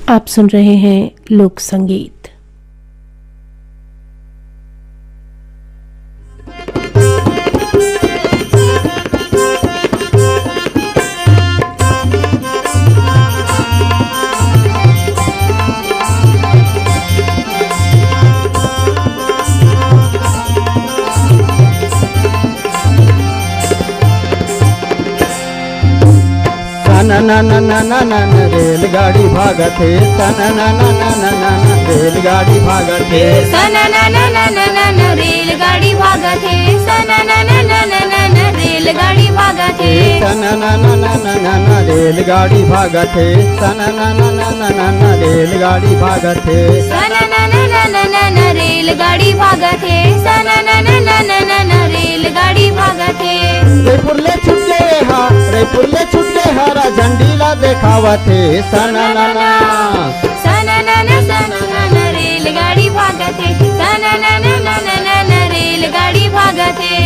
आप सुन रहे हैं लोक संगीत। रेलगाड़ी भागत है रेलगाड़ी भागत है रेलगाड़ी भागत है रेलगाड़ी भागत है रेलगाड़ी भागत है रेलगाड़ी भागत है रेलगाड़ी भागत है रेलगाड़ी भागत है रायपुर ले छुटे हरा झंडीला देखावत है सननना रेलगाड़ी भागत है रेलगाड़ी भागत है।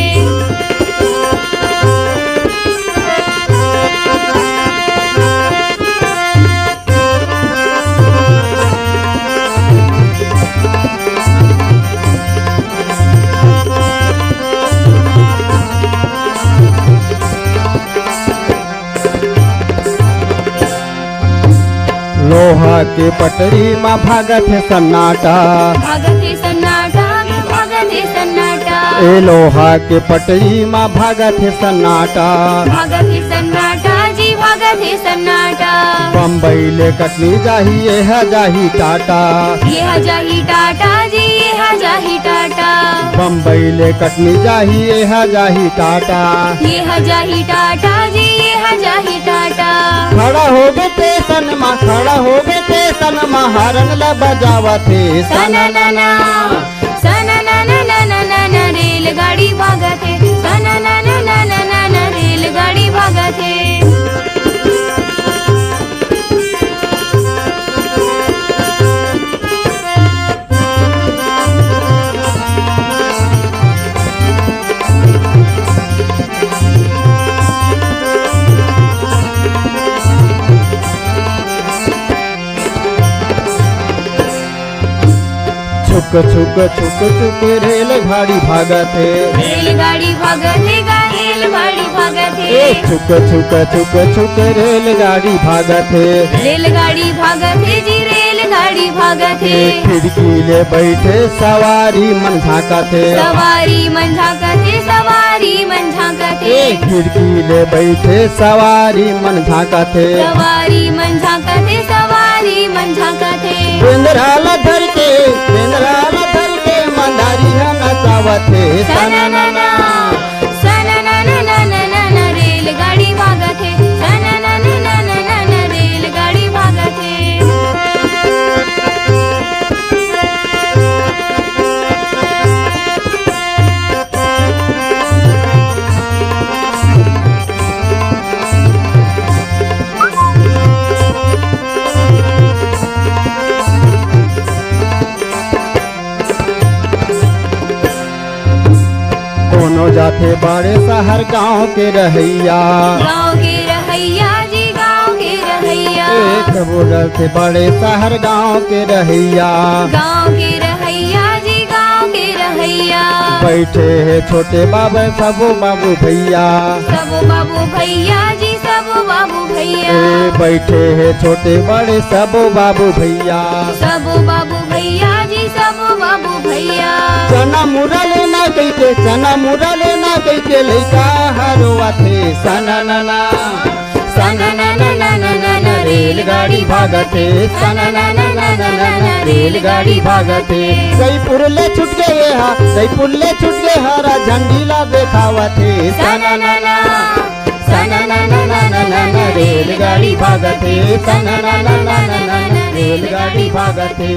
लोहा के पटरी में भागत है सन्नाटा भागत है सन्नाटा भागत है सन्नाटा ए लोहा के पटरी में भागत है सन्नाटा भागत है सन्नाटा जी भागत है सन्नाटा बम्बई ले कटनी जाही ये है जाही टाटा ये है जाही टाटा जी ये है जाही टाटा बम्बई ले कटनी जाही ये है जाही टाटा ये है जाही टाटा जी ये है जाही टाटा खड़ा हो गए स्टेशन में खड़ा हो गए स्टेशन में हारन ला बजावत है सननना सननना रेलगाड़ी भागत है सननना रेलगाड़ी भागत है। छुक रेलगाड़ी भागत है रेलगाड़ी भागत है रेलगाड़ी भागत है छुक रेलगाड़ी भागत है रेलगाड़ी भागत है जी रेलगाड़ी भागत है खिड़की ले बैठे सवारी मन झाकत है सवारी मन झाकत है सवारी मन झाकत है खिड़की ले बैठे सवारी मन झाकत है सवारी मन झाकत है सवारी मन झाकत है बेंद्राला धर के मंदारी नचावत है सननना सननना रेलगाड़ी भागत है सननना रेलगाड़ी भागत है। कोनो जाते बड़े शहर गांव के रहैया जी गाँव के रहैया एक बोलल थे बड़े शहर गांव के रहैया जी गाँव के रहैया बैठे है छोटे बाबू सबो बाबू भैया सबो बाबू भैया जी सबो बाबू भैया बैठे है छोटे बड़े सबो बाबू भैया सबो बाबू भैया जी सबो बाबू भैया चना मुरा लेना कैके लइका हरवा थे सननना रेलगाड़ी भागत है रेलगाड़ी भागत है जयपुर ले छुट गए हरा झंडीला देखावत है सननना रेलगाड़ी भागत है रेलगाड़ी भागत है